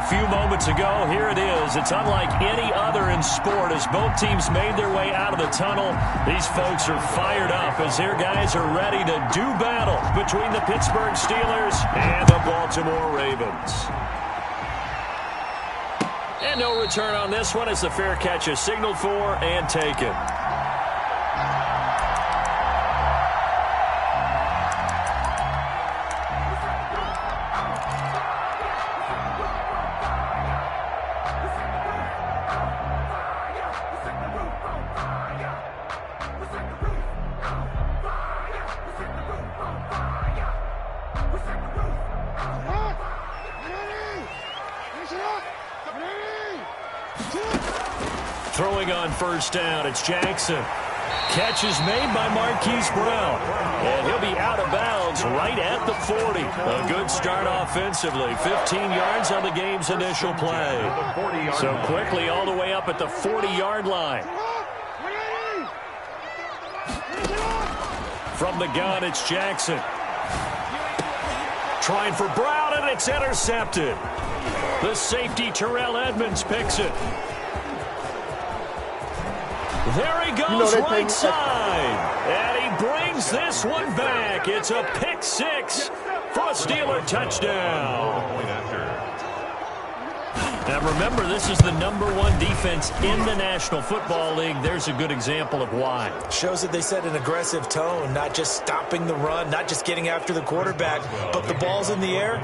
few moments ago. Here it is. It's unlike any other in sport as both teams made their way out of the tunnel. These folks are fired up as their guys are ready to do battle between the Pittsburgh Steelers and the Baltimore Ravens. And no return on this one as the fair catch is signaled for and taken. Throwing on first down, it's Jackson. Catch is made by Marquise Brown. And he'll be out of bounds right at the 40. A good start offensively. 15 yards on the game's initial play. So quickly all the way up at the 40-yard line. From the gun, it's Jackson. Trying for Brown, and it's intercepted. The safety, Terrell Edmonds, picks it. There he goes, right side. And he brings this one back. It's a pick six for a Steeler touchdown. Now remember, this is the #1 defense in the National Football League. There's a good example of why. Shows that they set an aggressive tone, not just stopping the run, not just getting after the quarterback, but the ball's in the air.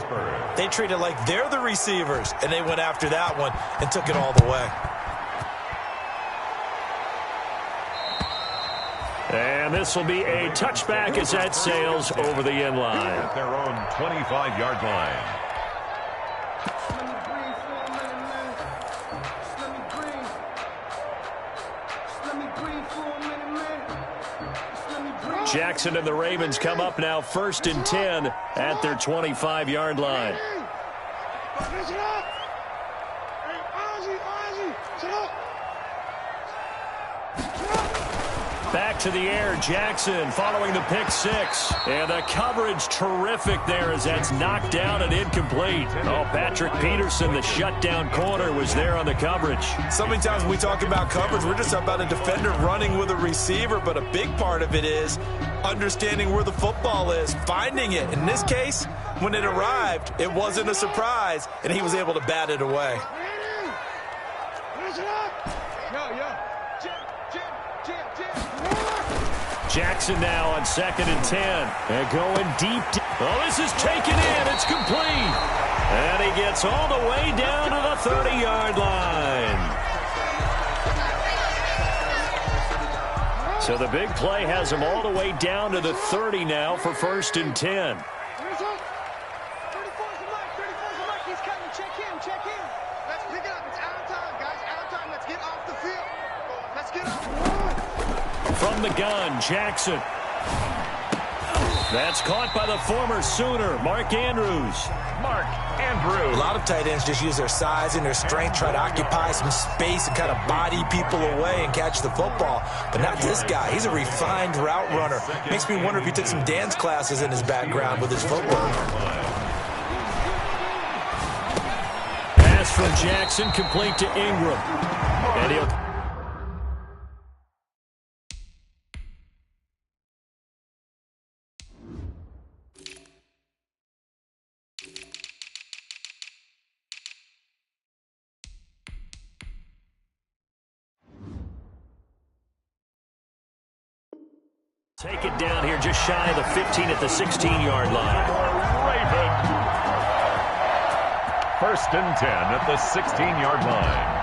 They treat it like they're the receivers, and they went after that one and took it all the way. And this will be a touchback as that sails over the end line. At their own 25-yard line. Jackson and the Ravens come up now 1st and 10 at their 25-yard line. Back to the air, Jackson following the pick six. And the coverage terrific there as that's knocked down and incomplete. Oh, Patrick Peterson, the shutdown corner, was there on the coverage. So many times when we talk about coverage, we're just about a defender running with a receiver, but a big part of it is understanding where the football is, finding it. In this case, when it arrived, it wasn't a surprise, and he was able to bat it away. Jackson now on 2nd and 10. And going deep. Oh, this is taken in. It's complete. And he gets all the way down to the 30-yard line. So the big play has him all the way down to the 30 now for 1st and 10. From the gun, Jackson. That's caught by the former Sooner, Mark Andrews. A lot of tight ends just use their size and their strength, try to occupy some space and kind of body people away and catch the football. But not this guy. He's a refined route runner. Makes me wonder if he took some dance classes in his background with his footwork. Pass from Jackson, complete to Ingram. And he'll... Take it down here just shy of the 15 at the 16-yard line. Raven. 1st and 10 at the 16-yard line.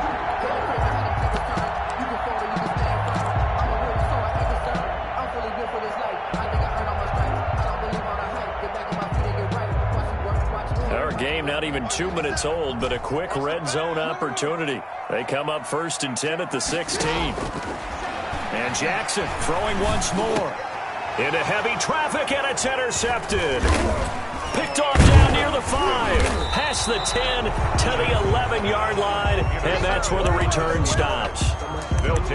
Our game not even 2 minutes old, but a quick red zone opportunity. They come up 1st and 10 at the 16. And Jackson throwing once more. Into heavy traffic, and it's intercepted. Picked off down near the 5. Past the 10 to the 11-yard line, and that's where the return stops.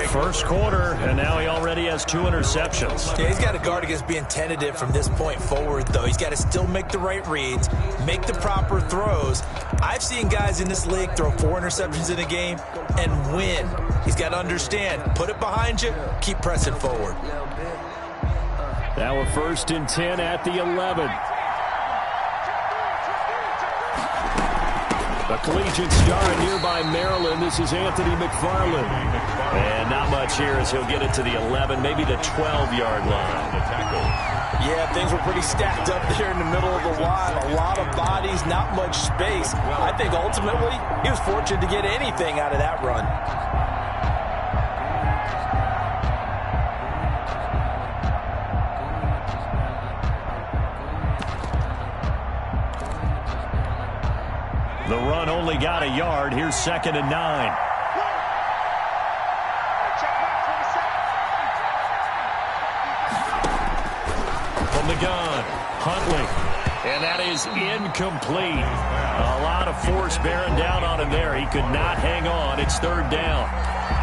First quarter, and now he already has 2 interceptions. Yeah, he's got to guard against being tentative from this point forward, though. He's got to still make the right reads, make the proper throws. I've seen guys in this league throw 4 interceptions in a game and win. He's got to understand, put it behind you, keep pressing forward. Now we're 1st and 10 at the 11. A collegiate star in nearby Maryland. This is Anthony McFarland. And not much here as he'll get it to the 11, maybe the 12-yard line. Yeah, things were pretty stacked up there in the middle of the line. A lot of bodies, not much space. I think ultimately he was fortunate to get anything out of that run. The run only got a yard. Here's 2nd and 9. From the gun, Huntley. And that is incomplete. A lot of force bearing down on him there. He could not hang on. It's 3rd down.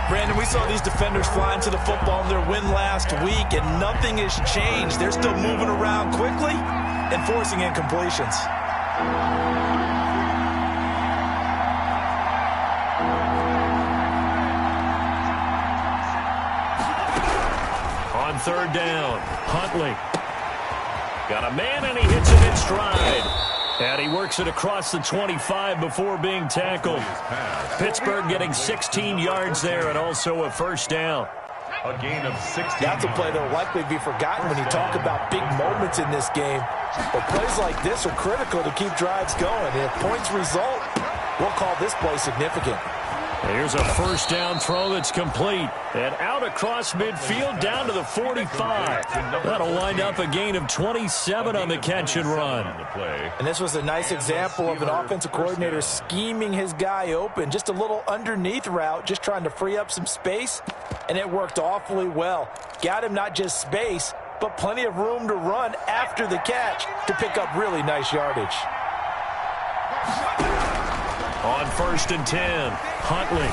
Brandon, we saw these defenders flying to the football in their win last week, and nothing has changed. They're still moving around quickly and forcing incompletions. On 3rd down, Huntley. Got a man, and he hits him in stride. And he works it across the 25 before being tackled. Pittsburgh getting 16 yards there and also a 1st down. A gain of 16. That's a play that will likely be forgotten when you talk about big moments in this game. But plays like this are critical to keep drives going. And if points result, we'll call this play significant. Here's a 1st down throw that's complete. And out across midfield down to the 45. That'll wind up a gain of 27 on the catch and run. And this was a nice example of an offensive coordinator scheming his guy open. Just a little underneath route, just trying to free up some space. And it worked awfully well. Got him not just space, but plenty of room to run after the catch to pick up really nice yardage. On 1st and 10, Huntley.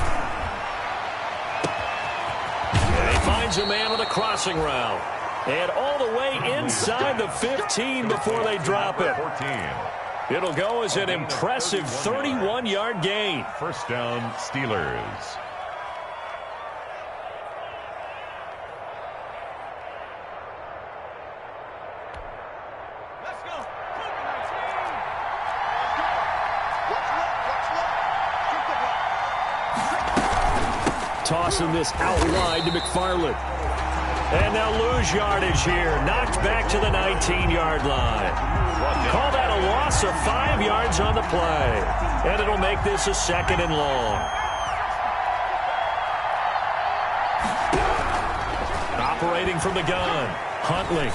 And he finds a man on the crossing route. And all the way inside the 15 before they drop it. It'll go as an impressive 31-yard gain. 1st down, Steelers. Tossing this out wide to McFarland. And they'll lose yardage here. Knocked back to the 19-yard line. Call that a loss of 5 yards on the play. And it'll make this a 2nd and long. Operating from the gun, Huntley.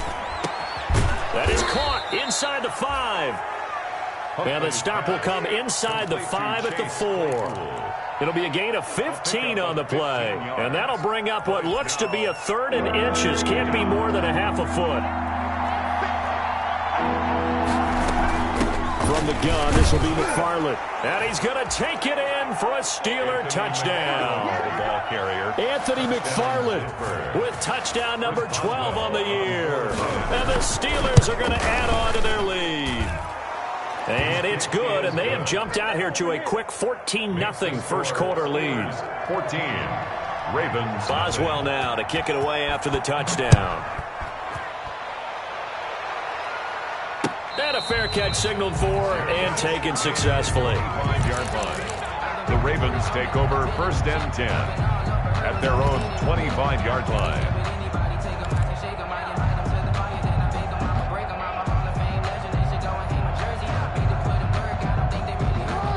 That is caught inside the 5. And the stop will come inside the 5 at the 4. It'll be a gain of 15 on the play. And that'll bring up what looks to be a 3rd and inches. Can't be more than a half a foot. From the gun, this will be McFarland. And he's going to take it in for a Steeler touchdown. Anthony McFarland with touchdown number 12 on the year. And the Steelers are going to add on to their lead. And it's good, and they have jumped out here to a quick 14-0 first quarter lead. 14, Ravens. Boswell now to kick it away after the touchdown. And a fair catch signaled for and taken successfully. 5-yard line. The Ravens take over 1st and 10 at their own 25-yard line.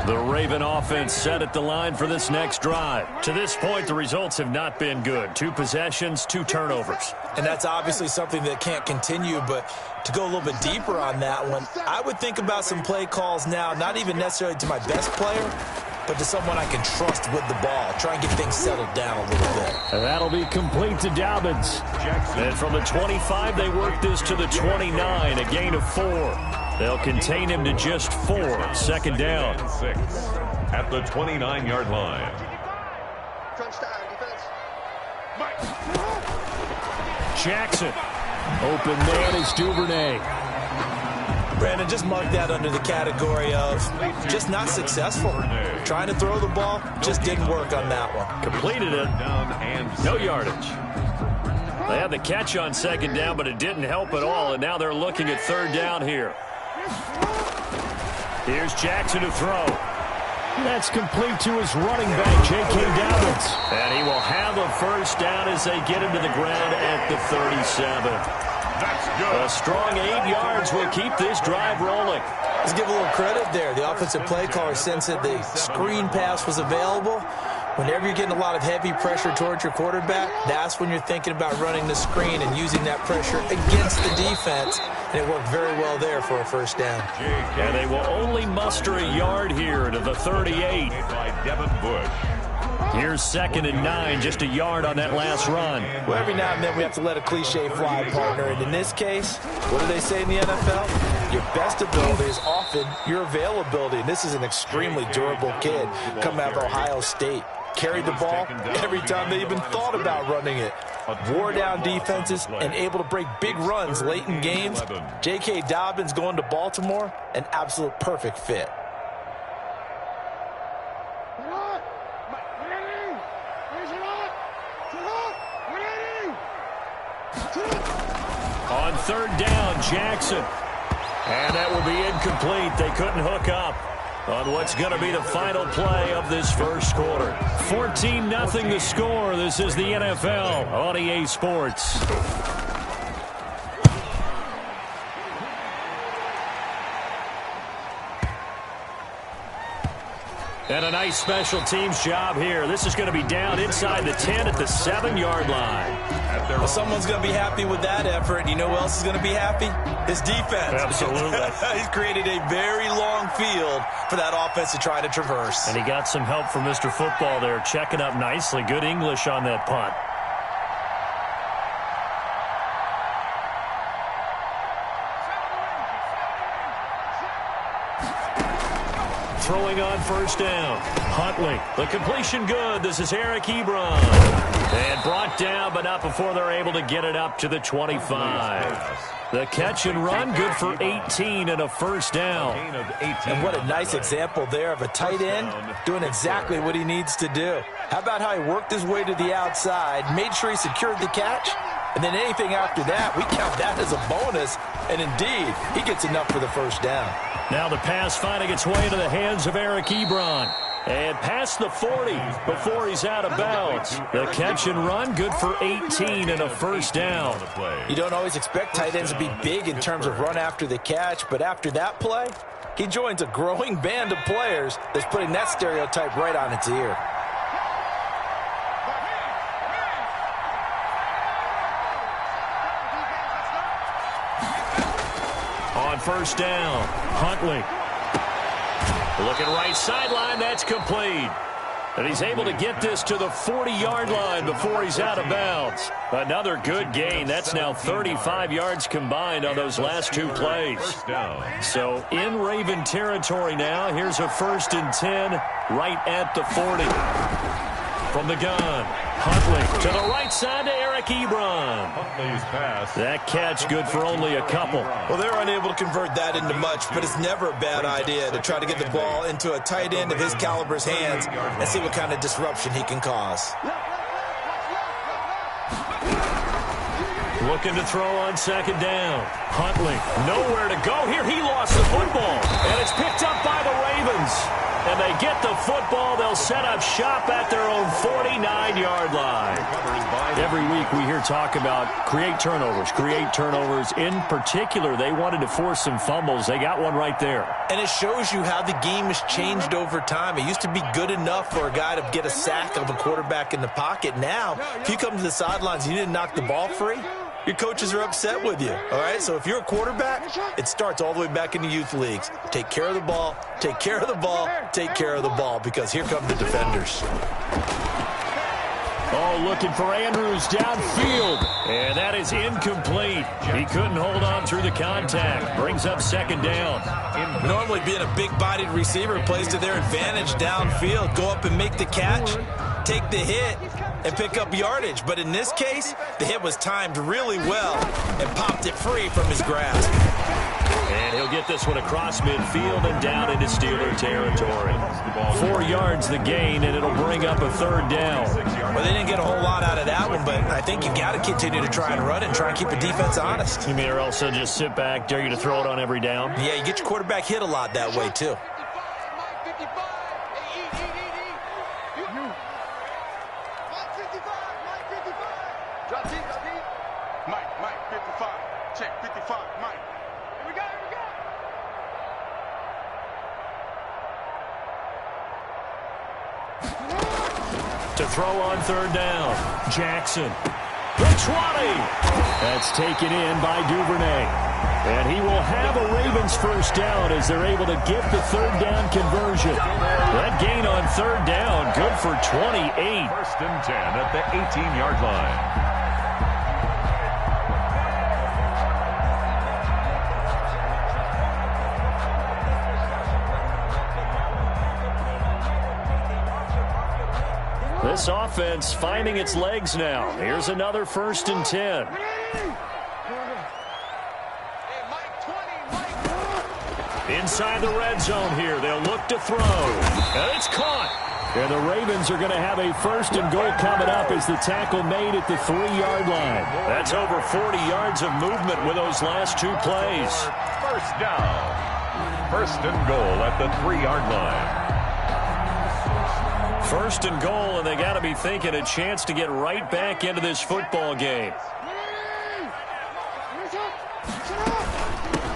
The Raven offense set at the line for this next drive. To this point, the results have not been good. 2 possessions, 2 turnovers. And that's obviously something that can't continue, but to go a little bit deeper on that one, I would think about some play calls now, not even necessarily to my best player, but to someone I can trust with the ball. Try and get things settled down a little bit. And that'll be complete to Dobbins. And from the 25, they work this to the 29, a gain of 4. They'll contain him to just 4. 2nd down. 6 at the 29-yard line. Jackson. Open man is Duvernay. Brandon, just mark that under the category of just not successful. Trying to throw the ball, just didn't work on that one. Completed it. No yardage. They had the catch on second down, but it didn't help at all, and now they're looking at third down here. Here's Jackson to throw. That's complete to his running back, J.K. Dobbins. And he will have a first down as they get him to the ground at the 37. That's good. A strong 8 yards will keep this drive rolling. Let's give a little credit there. The offensive play caller sensed that the screen pass was available. Whenever you're getting a lot of heavy pressure towards your quarterback, that's when you're thinking about running the screen and using that pressure against the defense. And it worked very well there for a first down. And they will only muster a yard here to the 38. By Devin Bush. Here's 2nd and 9, just a yard on that last run. Well, every now and then we have to let a cliche fly, partner. And in this case, what do they say in the NFL? Your best ability is often your availability. And this is an extremely durable kid coming out of Ohio State. Carried the ball every time they even thought about running it. Wore down defenses and able to break big runs late in games. J.K. Dobbins going to Baltimore, an absolute perfect fit. On third down, Jackson. And that will be incomplete. They couldn't hook up on what's going to be the final play of this first quarter. 14-0 the score. This is the NFL on EA Sports. And a nice special teams job here. This is going to be down inside the 10 at the 7-yard line. Well, someone's going to be happy with that effort. And you know who else is going to be happy? His defense. Absolutely. He's created a very long field for that offense to try to traverse. And he got some help from Mr. Football there, checking up nicely. Good English on that punt. Throwing on first down. Huntley. The completion good. This is Eric Ebron. And brought down, but not before they're able to get it up to the 25. The catch and run, good for 18 and a first down. And what a nice example there of a tight end doing exactly what he needs to do. How about how he worked his way to the outside, made sure he secured the catch, and then anything after that, we count that as a bonus. And indeed, he gets enough for the first down. Now the pass finding its way into the hands of Eric Ebron. And past the 40 before he's out of bounds. The catch and run, good for 18 and a first down. You don't always expect tight ends to be big in terms of run after the catch, but after that play, he joins a growing band of players that's putting that stereotype right on its ear. On first down, Huntley. Looking right sideline, that's complete. And he's able to get this to the 40-yard line before he's out of bounds. Another good gain. That's now 35 yards combined on those last two plays. So in Raven territory now, here's a 1st and 10 right at the 40. From the gun, Huntley to the right side to Eric Ebron. Huntley's pass. That catch good for only a couple. Well, they're unable to convert that into much, but it's never a bad idea to try to get the ball into a tight end of his caliber's hands and see what kind of disruption he can cause. Looking to throw on second down. Huntley, nowhere to go here. He lost the football, and it's picked up by the Ravens. And they get the football. They'll set up shop at their own 49-yard line. Every week we hear talk about create turnovers. In particular, they wanted to force some fumbles. They got one right there. And it shows you how the game has changed over time. It used to be good enough for a guy to get a sack of a quarterback in the pocket. Now, if you come to the sidelines and you didn't knock the ball free, your coaches are upset with you, all right? So if you're a quarterback, it starts all the way back in the youth leagues. Take care of the ball, take care of the ball, take care of the ball, because here come the defenders. Oh, looking for Andrews downfield. And that is incomplete. He couldn't hold on through the contact. Brings up second down. Normally being a big-bodied receiver plays to their advantage downfield. Go up and make the catch. take the hit and pick up yardage. But in this case, the hit was timed really well and popped it free from his grasp. And he'll get this one across midfield and down into Steeler territory. 4 yards the gain, and it'll bring up a 3rd down. Well, they didn't get a whole lot out of that one, but I think you got to continue to try and run it and try and keep the defense honest. You mean or also just sit back, dare you to throw it on every down? Yeah, you get your quarterback hit a lot that way, too. Mike, 55. Check, 55, Mike. Here we go. To throw on 3rd down. Jackson. The 20. That's taken in by Duvernay. And he will have a Ravens 1st down as they're able to get the 3rd down conversion. That gain on 3rd down, good for 28. 1st and 10 at the 18-yard line. This offense finding its legs now. Here's another 1st and 10. Inside the red zone here. They'll look to throw. And it's caught. And the Ravens are going to have a 1st and goal coming up as the tackle made at the 3-yard line. That's over 40 yards of movement with those last 2 plays. 1st down. 1st and goal at the 3-yard line. 1st and goal, and they got to be thinking a chance to get right back into this football game.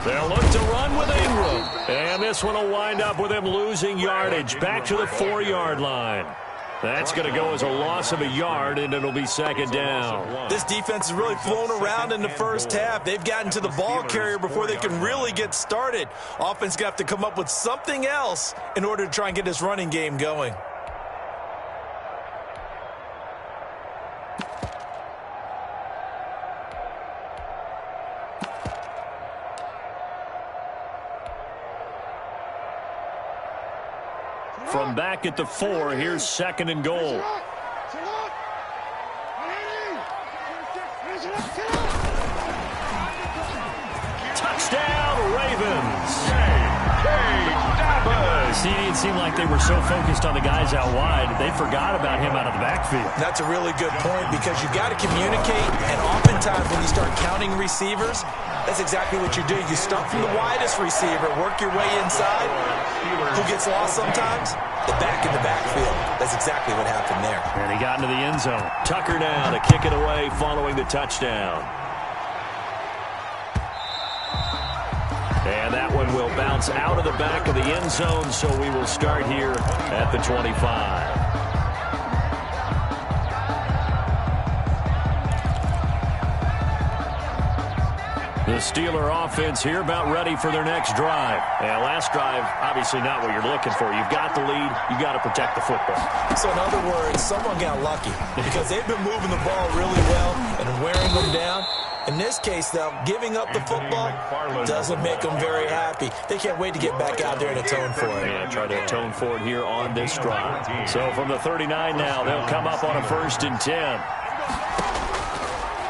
They'll look to run with Ingram. And this one will wind up with him losing yardage back to the 4-yard line. That's going to go as a loss of a yard, and it'll be 2nd down. This defense has really flown around in the 1st half. They've gotten to the ball carrier before they can really get started. Offense going to have to come up with something else in order to try and get this running game going. From back at the 4, here's 2nd and goal. Touchdown, Ravens. See, it seemed like they were so focused on the guys out wide, they forgot about him out of the backfield. That's a really good point because you've got to communicate, and oftentimes when you start counting receivers, that's exactly what you do. You start from the widest receiver, work your way inside. Who gets lost sometimes? The back in the backfield. That's exactly what happened there. And he got into the end zone. Tucker now to kick it away following the touchdown. And that one will bounce out of the back of the end zone, so we will start here at the 25. The Steeler offense here about ready for their next drive. And last drive, obviously not what you're looking for. You've got the lead. You've got to protect the football. So in other words, someone got lucky because they've been moving the ball really well and wearing them down. In this case, though, giving up the football doesn't make them very happy. They can't wait to get back out there and atone for it. Yeah, try to atone for it here on this drive. So from the 39 now, they'll come up on a 1st and 10.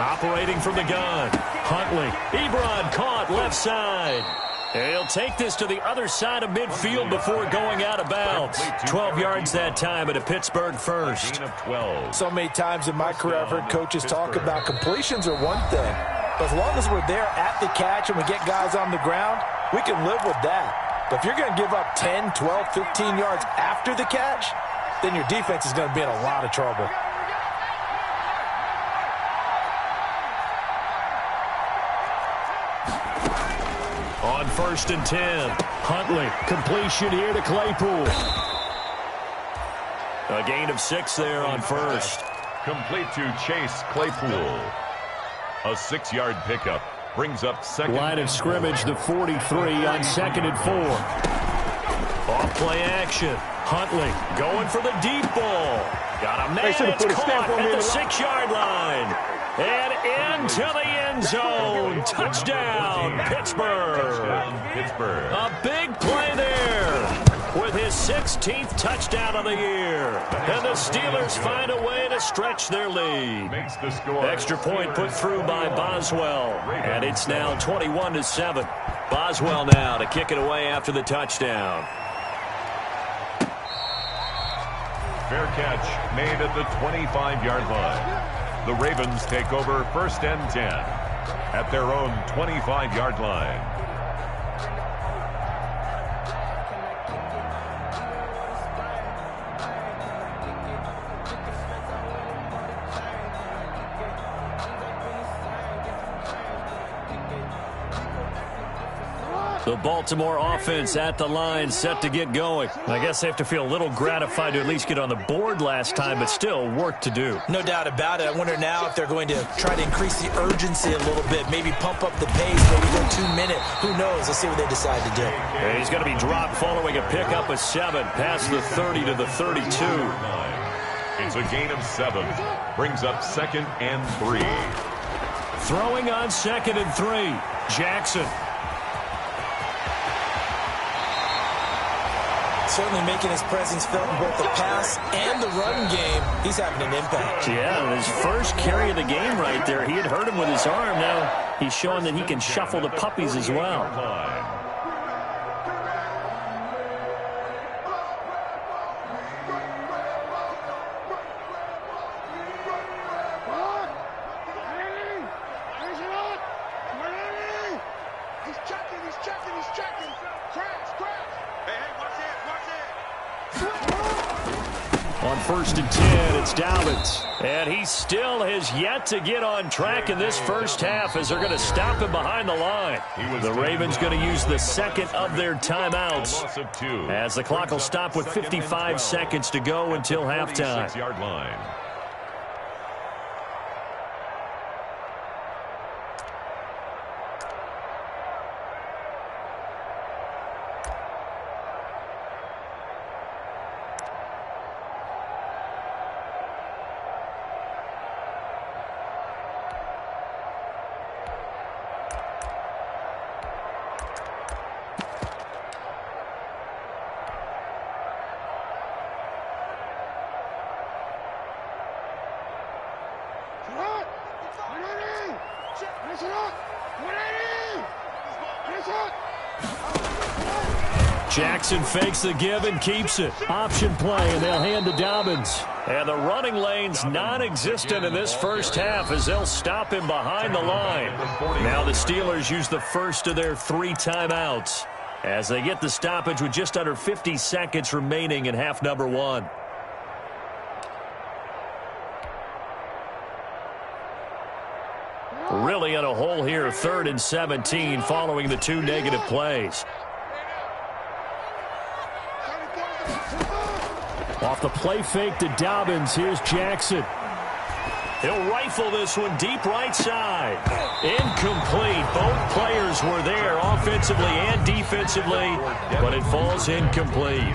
Operating from the gun, Huntley. Ebron caught left side. He'll take this to the other side of midfield before going out of bounds. 12 yards that time at a Pittsburgh 1st. So many times in my career, I've heard coaches talk about completions are one thing. But as long as we're there at the catch and we get guys on the ground, we can live with that. But if you're going to give up 10, 12, 15 yards after the catch, then your defense is going to be in a lot of trouble. On 1st and 10, Huntley, completion here to Claypool. A gain of 6 there on 1st. Complete to Chase Claypool. A 6-yard pickup brings up 2nd. Line of scrimmage, the 43 on 2nd and 4. Off play action. Huntley going for the deep ball. Got a man, it's caught at the 6-yard line. And into the end zone. Touchdown, Pittsburgh. A big play there. with his 16th touchdown of the year. And the Steelers find a way to stretch their lead. Extra point put through by Boswell. And it's now 21-7. Boswell now to kick it away after the touchdown. Fair catch made at the 25-yard line. The Ravens take over 1st and 10 at their own 25-yard line. The Baltimore offense at the line, set to get going. I guess they have to feel a little gratified to at least get on the board last time, but still work to do. No doubt about it. I wonder now if they're going to try to increase the urgency a little bit, maybe pump up the pace, maybe go 2 minutes. Who knows? Let's see what they decide to do. And he's going to be dropped following a pickup of 7, past the 30 to the 32. It's a gain of 7. Brings up 2nd and 3. Throwing on 2nd and 3. Jackson. Certainly making his presence felt in both the pass and the run game. He's having an impact. Yeah, his first carry of the game right there. He had hurt him with his arm. Now he's showing that he can shuffle the puppies as well. On 1st and 10, it's Dobbins. And he still has yet to get on track in this first half as they're going to stop him behind the line. The Ravens going to use the 2nd of their timeouts as the clock will stop with 55 seconds to go until halftime. 6-yard line. Jackson fakes the give and keeps it. Option play, and they'll hand to Dobbins. And the running lane's non-existent in this first half as they'll stop him behind the line. Now the Steelers use the first of their 3 timeouts as they get the stoppage with just under 50 seconds remaining in half number 1. Really in a hole here, 3rd and 17 following the 2 negative plays. Off the play fake to Dobbins, here's Jackson. He'll rifle this one deep right side. Incomplete. Both players were there offensively and defensively, but it falls incomplete.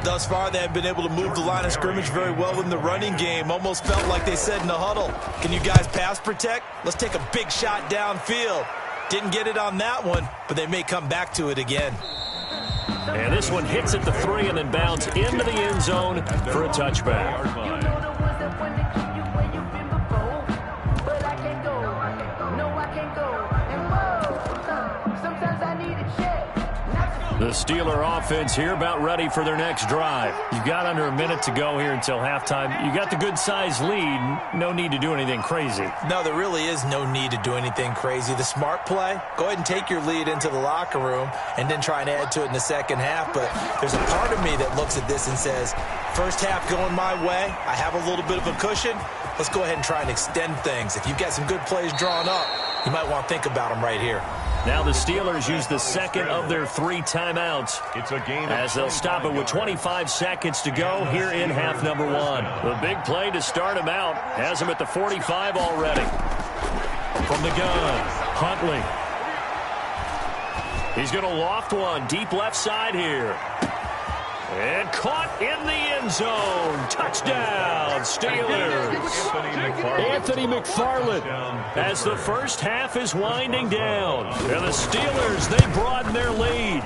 Thus far, they have been able to move the line of scrimmage very well in the running game. Almost felt like they said in the huddle, can you guys pass protect? Let's take a big shot downfield. Didn't get it on that one, but they may come back to it again. And this one hits at the 3 and then bounds into the end zone for a touchback. The Steeler offense here about ready for their next drive. You've got under a minute to go here until halftime. You got the good-sized lead. No need to do anything crazy. No, there really is no need to do anything crazy. The smart play, go ahead and take your lead into the locker room and then try and add to it in the second half. But there's a part of me that looks at this and says, first half going my way, I have a little bit of a cushion. Let's go ahead and try and extend things. If you've got some good plays drawn up, you might want to think about them right here. Now the Steelers use the 2nd of their 3 timeouts as they'll stop it with 25 seconds to go here in half number 1. The big play to start him out has him at the 45 already. From the gun, Huntley. He's going to loft one deep left side here. And caught in the end zone. Touchdown, Steelers. Anthony McFarland as the first half is winding down. And the Steelers, they broaden their lead.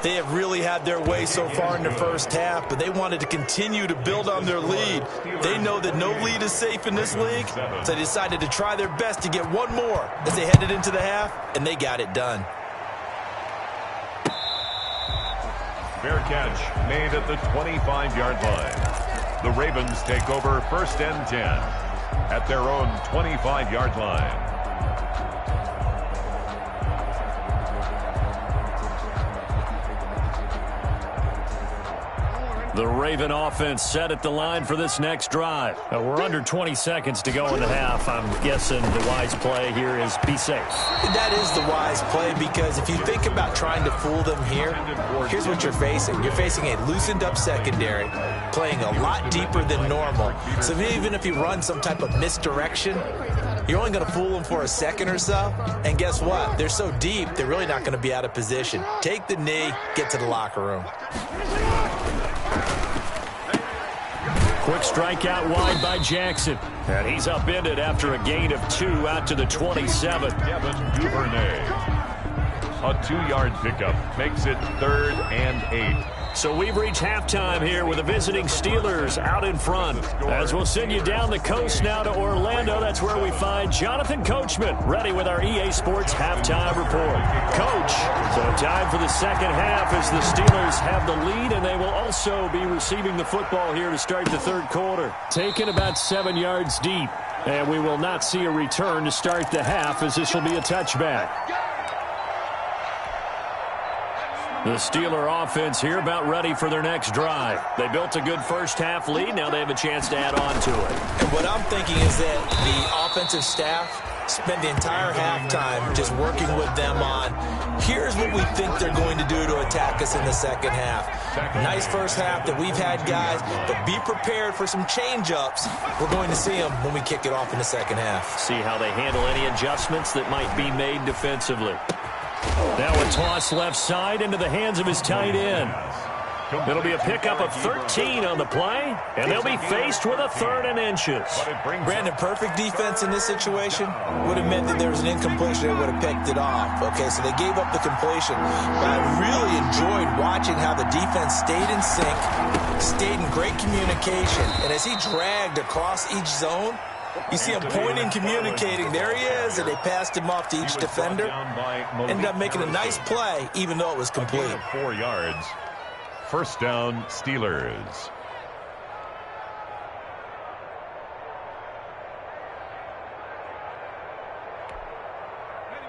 They have really had their way so far in the first half, but they wanted to continue to build on their lead. They know that no lead is safe in this league, so they decided to try their best to get one more as they headed into the half, and they got it done. Fair catch made at the 25-yard line. The Ravens take over 1st and 10 at their own 25-yard line. The Raven offense set at the line for this next drive. We're under 20 seconds to go in the half. I'm guessing the wise play here is be safe. That is the wise play, because if you think about trying to fool them here, here's what you're facing. You're facing a loosened up secondary, playing a lot deeper than normal. So even if you run some type of misdirection, you're only going to fool them for a second or so. And guess what? They're so deep, they're really not going to be out of position. Take the knee, get to the locker room. Quick strike out wide by Jackson. And he's upended after a gain of 2 out to the 27. Kevin Duvernay. A 2-yard pickup makes it 3rd and 8. So we've reached halftime here with the visiting Steelers out in front. As we'll send you down the coast now to Orlando, that's where we find Jonathan Coachman, ready with our EA Sports halftime report. Coach, so time for the second half as the Steelers have the lead, and they will also be receiving the football here to start the third quarter. Taken about 7 yards deep, and we will not see a return to start the half as this will be a touchback. The Steeler offense here about ready for their next drive. They built a good first half lead. Now they have a chance to add on to it. And what I'm thinking is that the offensive staff spent the entire halftime just working with them on, here's what we think they're going to do to attack us in the second half. Nice first half that we've had, guys, but be prepared for some change-ups. We're going to see them when we kick it off in the second half. See how they handle any adjustments that might be made defensively. Now a toss left side into the hands of his tight end. It'll be a pickup of 13 on the play, and they'll be faced with a 3rd and inches. Brandon, perfect defense in this situation would have meant that there was an incompletion. They would have picked it off. Okay, so they gave up the completion. But I really enjoyed watching how the defense stayed in sync, stayed in great communication, and as he dragged across each zone, you see him pointing, communicating. There he is, and they passed him off to each defender. Ended up making a nice play, even though it was complete. 4 yards. 1st down, Steelers.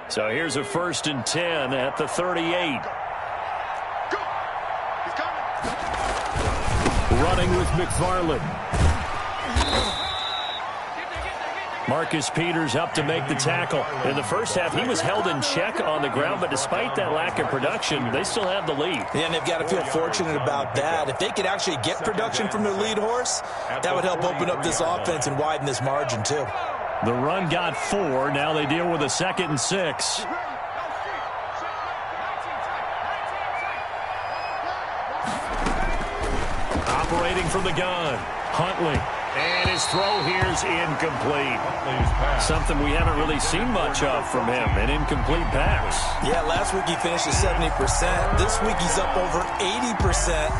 So here's a 1st and 10 at the 38. Running with McFarland. Marcus Peters up to make the tackle. In the first half, he was held in check on the ground, but despite that lack of production, they still have the lead. Yeah, and they've got to feel fortunate about that. If they could actually get production from their lead horse, that would help open up this offense and widen this margin, too. The run got 4. Now they deal with a 2nd and 6. Operating from the gun, Huntley. And his throw here is incomplete. Something we haven't really seen much of from him, an incomplete pass. Yeah, last week he finished at 70%. This week he's up over 80%.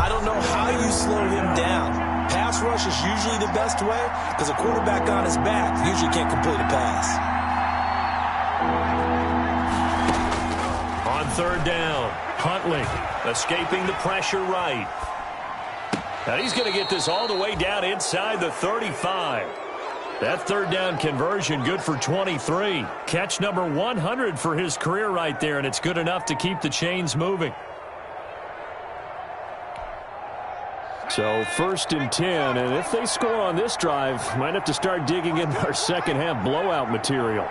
I don't know how you slow him down. Pass rush is usually the best way because a quarterback on his back usually can't complete a pass. On 3rd down, Huntley escaping the pressure right. Now he's going to get this all the way down inside the 35. That 3rd down conversion good for 23. Catch number 100 for his career right there, and it's good enough to keep the chains moving. So 1st and 10, and if they score on this drive, might have to start digging into our second half blowout material.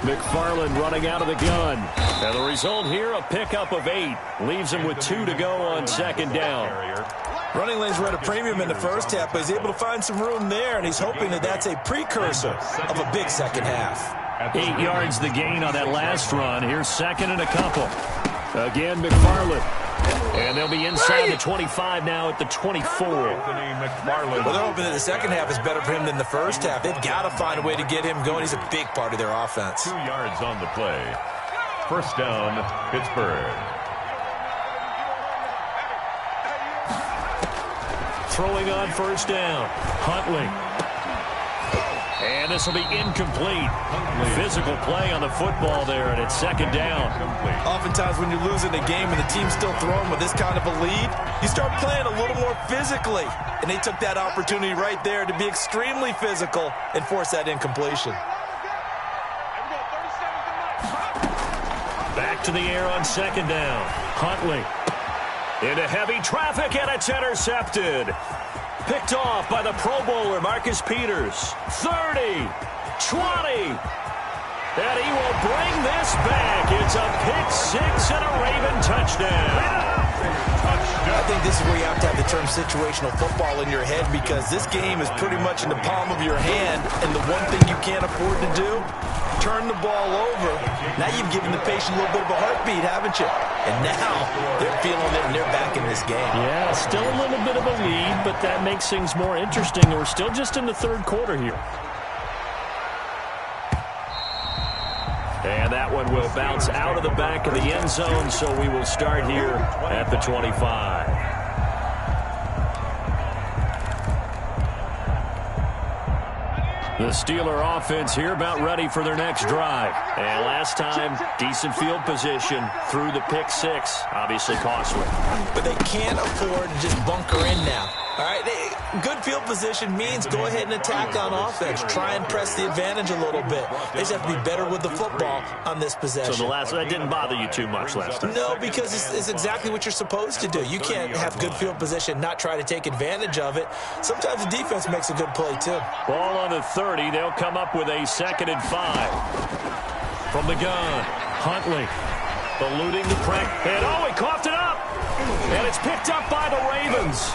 McFarland running out of the gun. And the result here, a pickup of 8. Leaves him with 2 to go on 2nd down. Running lanes were at a premium in the first half, but he's able to find some room there, and he's hoping that that's a precursor of a big second half. 8 yards the gain on that last run. Here's 2nd and a couple. Again, McFarland. And they'll be inside the 25 now at the 24. Well, they're hoping that the second half is better for him than the first half. They've got to find a way to get him going. He's a big part of their offense. 2 yards on the play. First down, Pittsburgh. Throwing on first down, Huntley. And this will be incomplete. Physical play on the football there, and it's second down. Oftentimes when you're losing a game and the team's still throwing with this kind of a lead, you start playing a little more physically. And they took that opportunity right there to be extremely physical and force that incompletion. Back to the air on second down. Huntley into heavy traffic, and it's intercepted. Picked off by the Pro Bowler, Marcus Peters. 30, 20, and he will bring this back. It's a pick six and a Raven touchdown. I think this is where you have to have the term situational football in your head, because this game is pretty much in the palm of your hand, and the one thing you can't afford to do, turn the ball over. Now you've given the patient a little bit of a heartbeat, haven't you? And now they're feeling it, and they're back in this game. Yeah, still a little bit of a lead, but that makes things more interesting. We're still just in the third quarter here. And that one will bounce out of the back of the end zone, so we will start here at the 25. The Steeler offense here about ready for their next drive. And last time, decent field position through the pick six. Obviously costly. But they can't afford to just bunker in now. All right, good field position means go ahead and attack on offense. Try and press the advantage a little bit. They just have to be better with the football on this possession. So that didn't bother you too much last time? No, because it's exactly what you're supposed to do. You can't have good field position, not try to take advantage of it. Sometimes the defense makes a good play, too. Ball on the 30. They'll come up with a 2nd and 5. From the gun, Huntley eluding the pressure. And oh, he coughed it up. And it's picked up by the Ravens.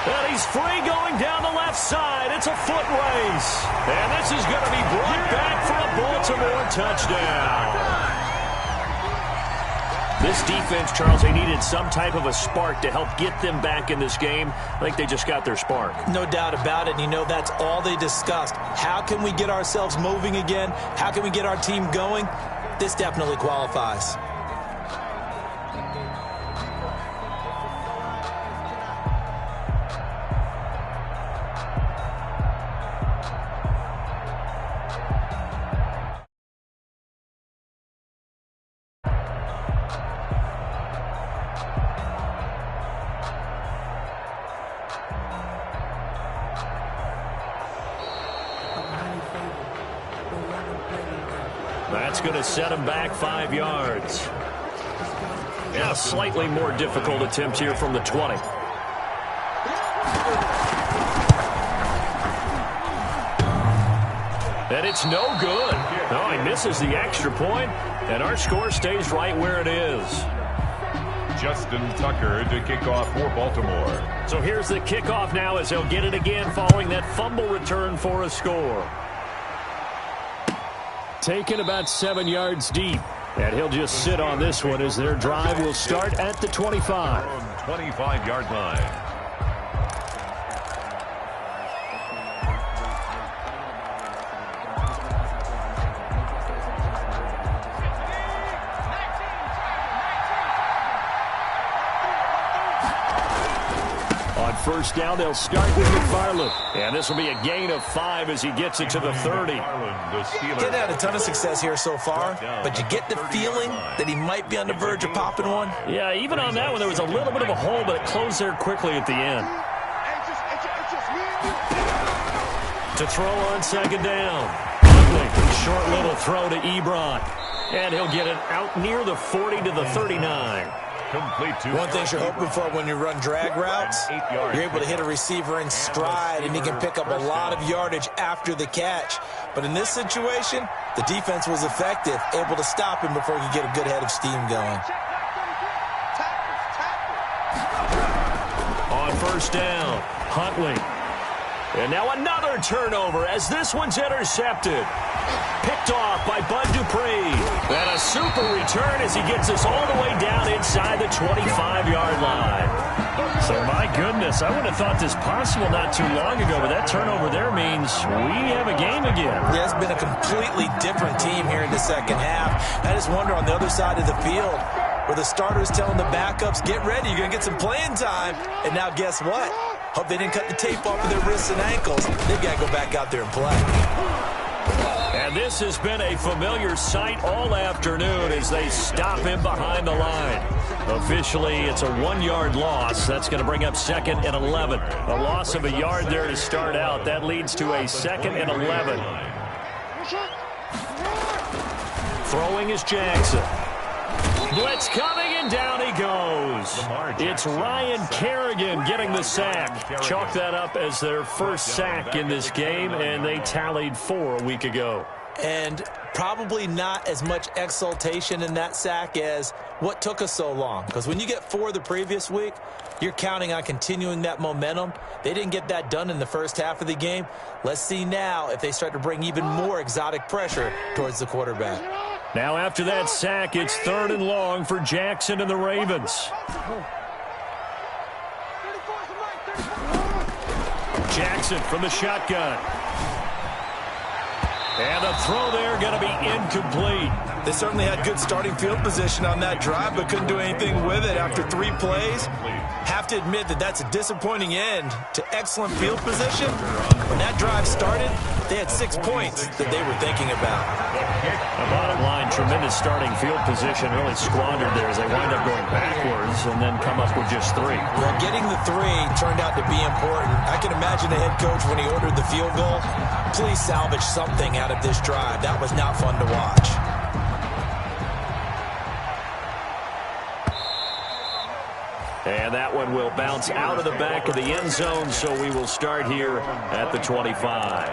And he's free going down the left side. It's a foot race. And this is going to be brought back for a Baltimore touchdown. This defense, Charles, they needed some type of a spark to help get them back in this game. I think they just got their spark. No doubt about it. And you know, that's all they discussed. How can we get ourselves moving again? How can we get our team going? This definitely qualifies. That's going to set him back 5 yards. Yeah, a slightly more difficult attempt here from the 20. And it's no good. No, he misses the extra point, and our score stays right where it is. Justin Tucker to kick off for Baltimore. So here's the kickoff now as they'll get it again following that fumble return for a score. Taken about 7 yards deep. And he'll just sit on this one as their drive will start at the 25. 25-yard line. First down, they'll start with McFarland. And this will be a gain of 5 as he gets it to the 30. Getting had a ton of success here so far, but you get the feeling that he might be on the verge of popping one. Yeah, even on that one, there was a little bit of a hole, but it closed there quickly at the end. To throw on second down. Huntley, short little throw to Ebron. And he'll get it out near the 40 to the 39. One thing you're hoping for when you run drag routes, you're able to hit a receiver in stride, and he can pick up a lot of yardage after the catch. But in this situation, the defense was effective, able to stop him before he could get a good head of steam going. On first down, Huntley. And now another turnover as this one's intercepted. Picked off by Bud Dupree. And a super return as he gets us all the way down inside the 25-yard line. So, my goodness, I would have thought this possible not too long ago, but that turnover there means we have a game again. Yeah, it's been a completely different team here in the second half. I just wonder on the other side of the field where the starters telling the backups, get ready, you're going to get some playing time. And now guess what? Hope they didn't cut the tape off of their wrists and ankles. They've got to go back out there and play. And this has been a familiar sight all afternoon as they stop him behind the line. Officially, it's a 1-yard loss. That's going to bring up 2nd and 11. A loss of a yard there to start out. That leads to a 2nd and 11. Throwing is Jackson. Blitz coming, and down he goes. It's Ryan Kerrigan getting the sack. Chalk that up as their first sack in this game, and they tallied 4 a week ago. And probably not as much exultation in that sack as what took us so long. Because when you get 4 the previous week, you're counting on continuing that momentum. They didn't get that done in the first half of the game. Let's see now if they start to bring even more exotic pressure towards the quarterback. Now after that sack, it's 3rd and long for Jackson and the Ravens. Jackson from the shotgun. And the throw there going to be incomplete. They certainly had good starting field position on that drive, but couldn't do anything with it after 3 plays. Have to admit that that's a disappointing end to excellent field position. When that drive started, they had 6 points that they were thinking about. The bottom line, tremendous starting field position, really squandered there as they wind up going backwards and then come up with just 3. Well, getting the 3 turned out to be important. I can imagine the head coach when he ordered the field goal. Please salvage something out of this drive. That was not fun to watch. And that one will bounce out of the back of the end zone, so we will start here at the 25.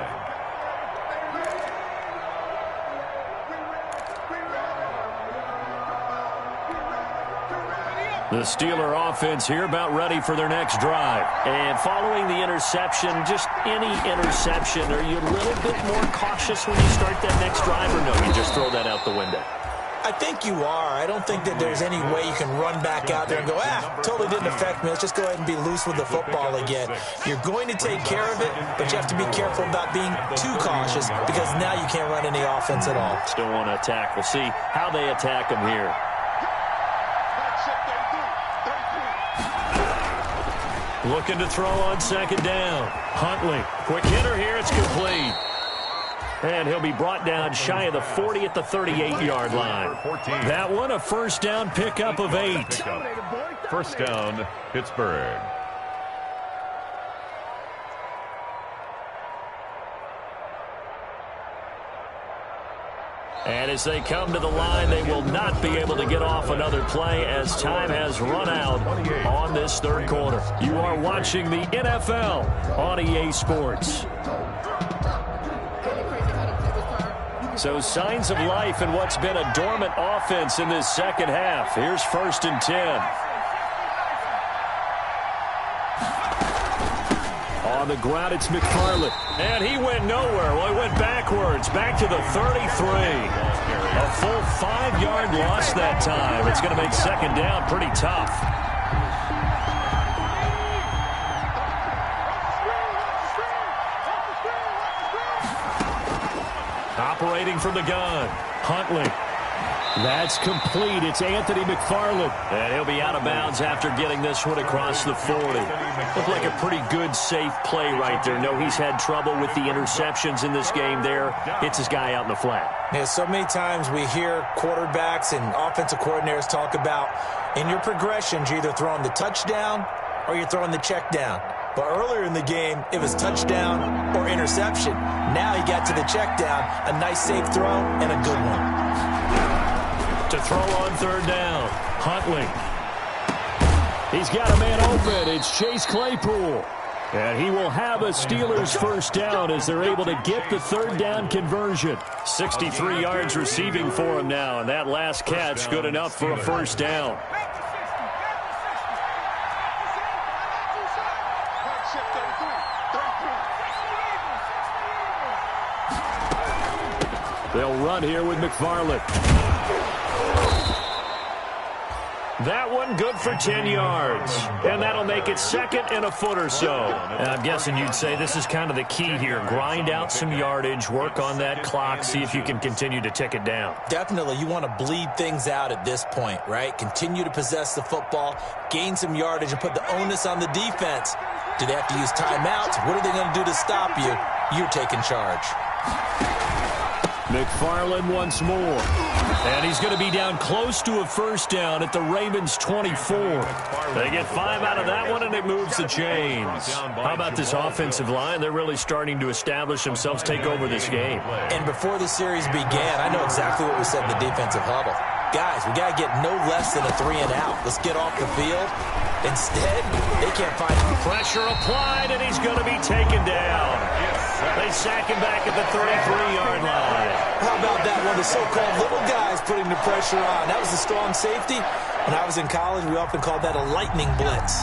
The Steeler offense here about ready for their next drive. And following the interception, just any interception, are you a little bit more cautious when you start that next drive, or no, you just throw that out the window? I think you are. I don't think that there's any way you can run back out there and go, totally didn't affect me. Let's just go ahead and be loose with the football again. You're going to take care of it, but you have to be careful about being too cautious because now you can't run any offense at all. Still want to attack. We'll see how they attack them here. Looking to throw on 2nd down. Huntley, quick hitter here. It's complete. And he'll be brought down shy of the 40 at the 38-yard line. That one, a 1st down pickup of 8. 1st down, Pittsburgh. And as they come to the line, they will not be able to get off another play as time has run out on this 3rd quarter. You are watching the NFL on EA Sports. So signs of life in what's been a dormant offense in this 2nd half. Here's 1st and 10. On the ground, it's McFarland. And he went nowhere. Well, he went backwards, back to the 33. A full 5-yard loss that time. It's going to make 2nd down pretty tough. Operating from the gun, Huntley. That's complete. It's Anthony McFarland. And he'll be out of bounds after getting this one across the 40. Looked like a pretty good, safe play right there. No, he's had trouble with the interceptions in this game there. Hits his guy out in the flat. Yeah, so many times we hear quarterbacks and offensive coordinators talk about in your progressions, you're either throwing the touchdown or you're throwing the check down. But earlier in the game, it was touchdown or interception. Now he got to the check down, a nice safe throw and a good one. To throw on 3rd down, Huntley. He's got a man open. It's Chase Claypool. And he will have a Steelers 1st down as they're able to get the 3rd down conversion. 63 yards receiving for him now, and that last catch good enough for a 1st down. They'll run here with McFarland. That one good for 10 yards. And that'll make make it second and a foot or so. And I'm guessing you'd say this is kind of the key here. Grind out some yardage, work on that clock, see if you can continue to tick it down. Definitely, you want to bleed things out at this point, right? Continue to possess the football, gain some yardage, and put the onus on the defense. Do they have to use timeouts? What are they going to do to stop you? You're taking charge. McFarland once more. And he's going to be down close to a first down at the Ravens' 24. They get 5 out of that one, and it moves the chains. How about this offensive line? They're really starting to establish themselves, take over this game. And before the series began, I know exactly what we said in the defensive huddle. Guys, we got to get no less than a 3-and-out. Let's get off the field. Instead, they can't find him. Pressure applied, and he's going to be taken down. They sack him back at the 33-yard line. How about that one? The so-called little guys putting the pressure on. That was a strong safety. When I was in college, we often called that a lightning blitz.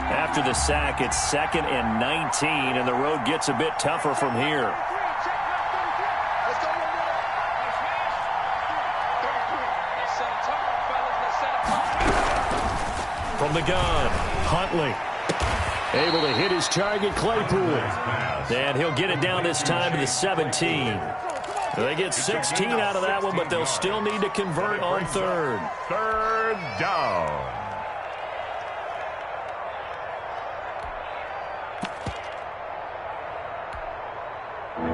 After the sack, it's 2nd and 19, and the road gets a bit tougher from here. From the gun, Huntley. Able to hit his target, Claypool. And he'll get it down this time to the 17. They get 16 out of that one, but they'll still need to convert on third. Third down.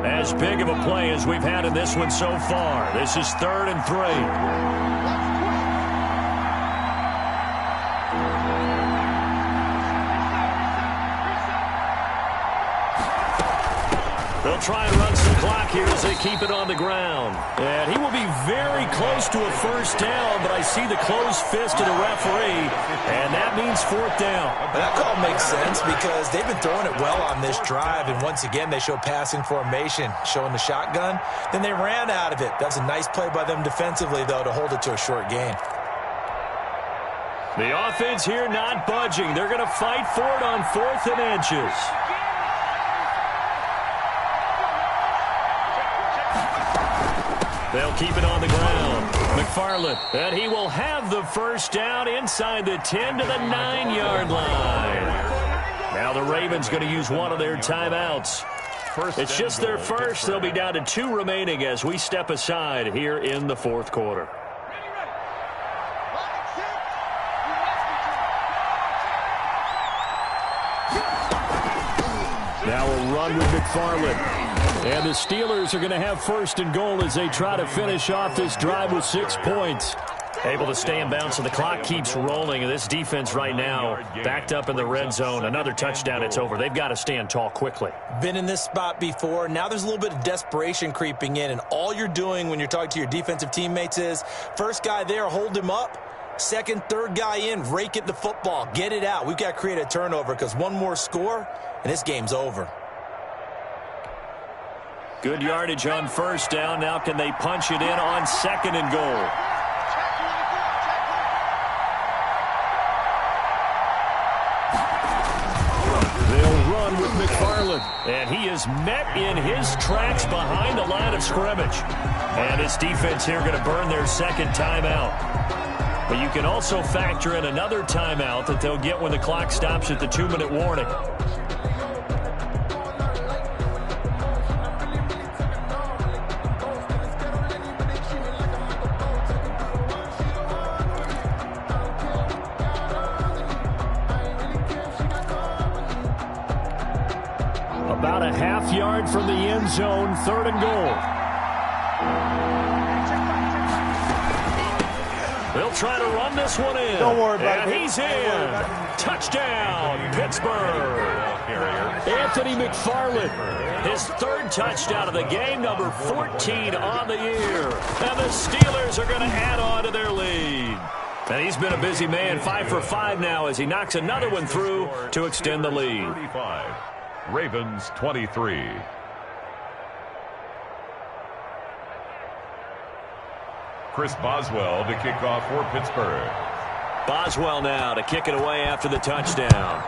As big of a play as we've had in this one so far. This is 3rd and 3. They'll try and run some clock here as they keep it on the ground. And he will be very close to a first down, but I see the closed fist of the referee, and that means 4th down. That call makes sense because they've been throwing it well on this drive, and once again they show passing formation, showing the shotgun. Then they ran out of it. That's a nice play by them defensively, though, to hold it to a short gain. The offense here not budging. They're going to fight for it on 4th and inches. They'll keep it on the ground. McFarland, and he will have the first down inside the 10 to the 9-yard line. Now the Ravens going to use one of their timeouts. It's just their first. They'll be down to 2 remaining as we step aside here in the 4th quarter. Now a run with McFarland. And the Steelers are going to have 1st and goal as they try to finish off this drive with 6 points. Able to stay in bounds, so the clock keeps rolling. And this defense right now backed up in the red zone. Another touchdown, it's over. They've got to stand tall quickly. Been in this spot before. Now there's a little bit of desperation creeping in. And all you're doing when you're talking to your defensive teammates is, first guy there, hold him up. Second, third guy in, rake at the football. Get it out. We've got to create a turnover because one more score, and this game's over. Good yardage on first down. Now can they punch it in on 2nd and goal? They'll run with McFarland. And he is met in his tracks behind the line of scrimmage. And this defense here going to burn their 2nd timeout. But you can also factor in another timeout that they'll get when the clock stops at the 2-minute warning. About a half-yard from the end zone, 3rd and goal. They'll try to run this one in. Don't worry about it. And he's in. Touchdown, Pittsburgh. Anthony McFarland, his 3rd touchdown of the game, number 14 on the year. And the Steelers are going to add on to their lead. And he's been a busy man, 5 for 5 now as he knocks another one through to extend the lead. 35. Ravens 23. Chris Boswell to kick off for Pittsburgh. Boswell now to kick it away after the touchdown.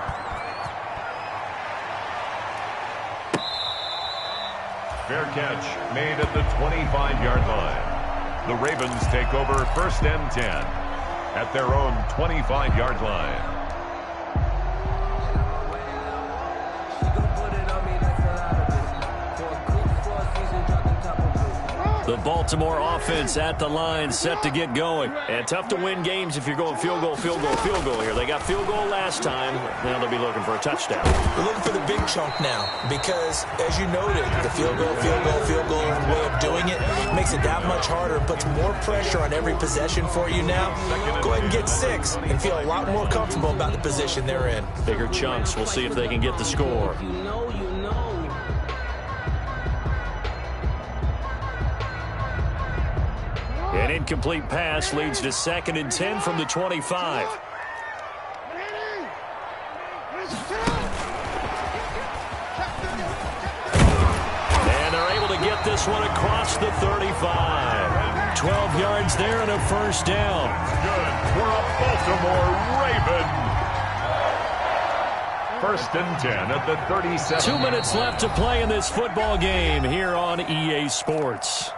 Fair catch made at the 25-yard line. The Ravens take over 1st and 10 at their own 25-yard line. The Baltimore offense at the line, set to get going. And tough to win games if you're going field goal, field goal, field goal here. They got field goal last time. Now they'll be looking for a touchdown. We're looking for the big chunk now because, as you noted, the field goal way of doing it makes it that much harder and puts more pressure on every possession for you now. Go ahead and get 6 and feel a lot more comfortable about the position they're in. Bigger chunks. We'll see if they can get the score. An incomplete pass leads to 2nd and 10 from the 25. And they're able to get this one across the 35. 12 yards there and a first down. Good for a Baltimore Raven. 1st and 10 at the 37. 2 minutes left to play in this football game here on EA Sports.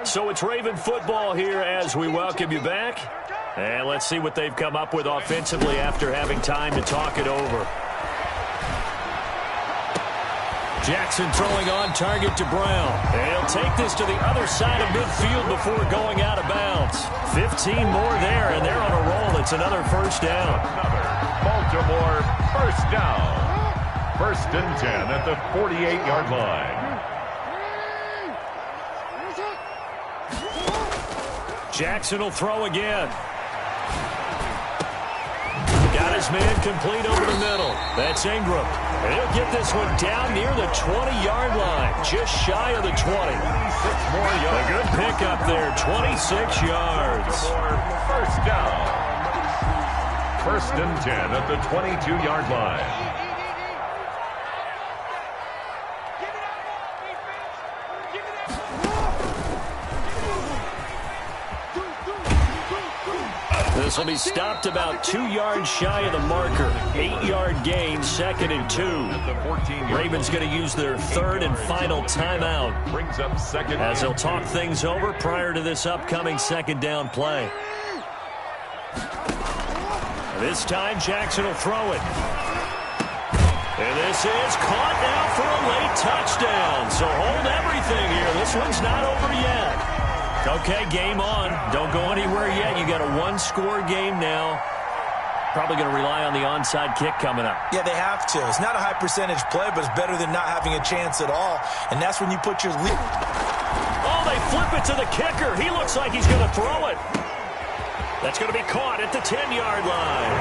So it's Raven football here as we welcome you back. And let's see what they've come up with offensively after having time to talk it over. Jackson throwing on target to Brown. And he'll take this to the other side of midfield before going out of bounds. 15 more there, and they're on a roll. It's another first down. Another Baltimore first down. 1st and 10 at the 48-yard line. Jackson will throw again. Got his man complete over the middle. That's Ingram. And he'll get this one down near the 20-yard line, just shy of the 20. 26 more yards. A good pickup there, 26 yards. First down. 1st and 10 at the 22-yard line. This will be stopped about 2 yards shy of the marker. 8-yard gain, 2nd and 2. Ravens going to use their 3rd and final timeout Brings up 2nd as they'll talk things over prior to this upcoming 2nd down play. This time Jackson will throw it. And this is caught now for a late touchdown. So hold everything here. This one's not over yet. Okay, game on. Don't go anywhere yet. You got a 1-score game now. Probably going to rely on the onside kick coming up. Yeah, they have to. It's not a high percentage play, but it's better than not having a chance at all. And that's when you put your lead. Oh, they flip it to the kicker. He looks like he's going to throw it. That's going to be caught at the 10-yard line.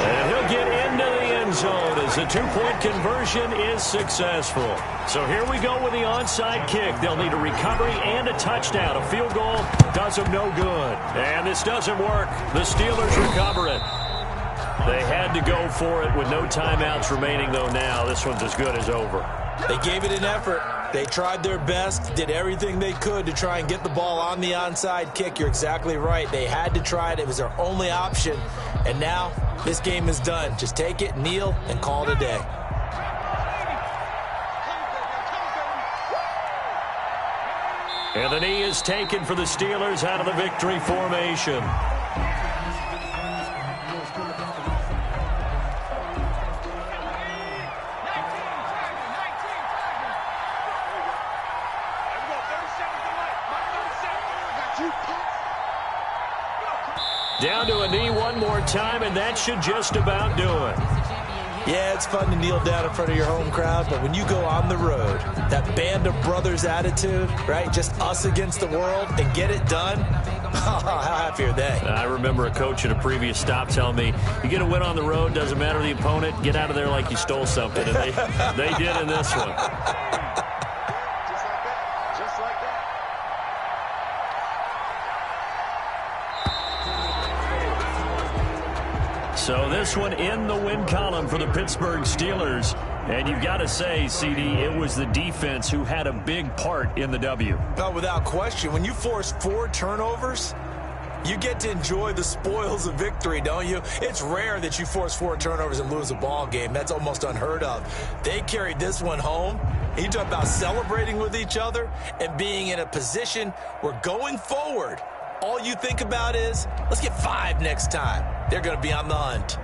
And he'll get into the end zone as the 2-point conversion is successful. So here we go with the onside kick. They'll need a recovery and a touchdown. A field goal does them no good. And this doesn't work. The Steelers recover it. They had to go for it with no timeouts remaining, though, now. This one's as good as over. They gave it an effort. They tried their best, did everything they could to try and get the ball on the onside kick. You're exactly right. They had to try it. It was their only option. And now this game is done. Just take it, kneel, and call it a day. And the knee is taken for the Steelers out of the victory formation. Down to a knee one more time, and that should just about do it. Yeah, it's fun to kneel down in front of your home crowd, but when you go on the road, that band of brothers attitude, right, just us against the world, and get it done, how happy are they? I remember a coach at a previous stop telling me, you get a win on the road, doesn't matter the opponent, get out of there like you stole something, and they did in this one. So this one in the win column for the Pittsburgh Steelers. And you've got to say, CD, it was the defense who had a big part in the W. No, without question. When you force 4 turnovers, you get to enjoy the spoils of victory, don't you? It's rare that you force 4 turnovers and lose a ball game. That's almost unheard of. They carried this one home. You talk about celebrating with each other and being in a position where going forward, all you think about is, let's get 5 next time. They're going to be on the hunt.